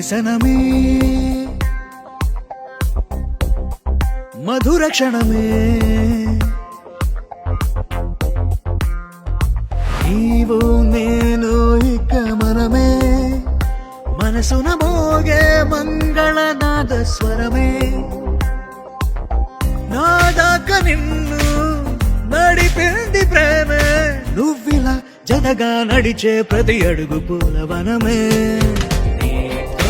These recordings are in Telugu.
వ్యసనమే మధుర క్షణమే నీవు నేను ఇక మనమే మనసున మోగే మంగళనాద స్వరమే నాదాక నిన్ను నడిపింది ప్రేమే నువ్విలా జతగా నడిచే ప్రతి అడుగు పూలవనమే నీతో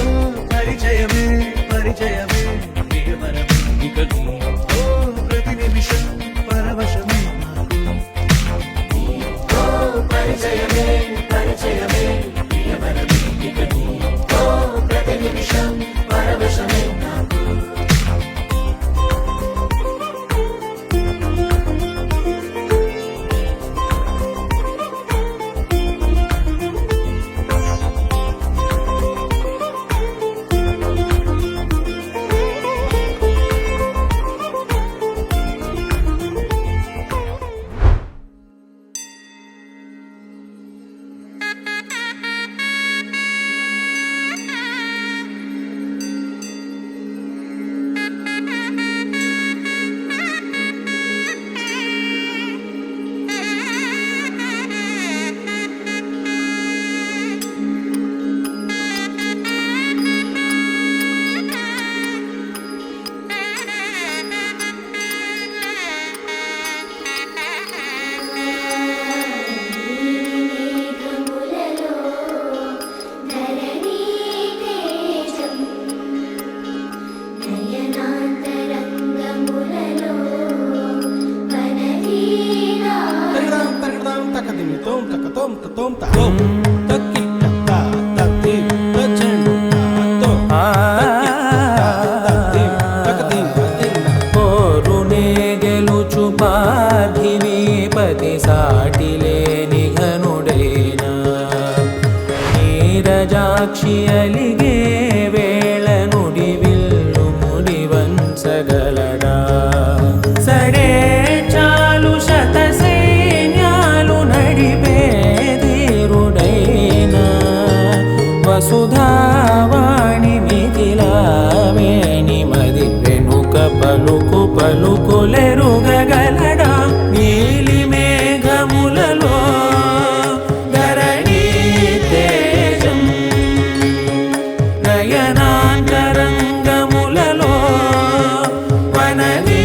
పరిచయమే పరిచయమే ప్రియవరమే ఇక నీతో ప్రతి నిమిషం పరవశమే నీతో పరిచయమే పరిచయమే ప్రియవరమే ఇక నీతో ప్రతి నిమిషం పరవశమే నాకు నీరజాక్షి అలిగే వేళ నుడి విల్లు ముడి వంచగలడా సడే చాలు శత సైన్యాలు నడిపే ధీరుడైనా వసుధావాణి మిథిలావేణి మది వెనుక పలుకు పలుకులెరుగగలడా నీలి మేఘములలో నయనాంతరంగములలో వనది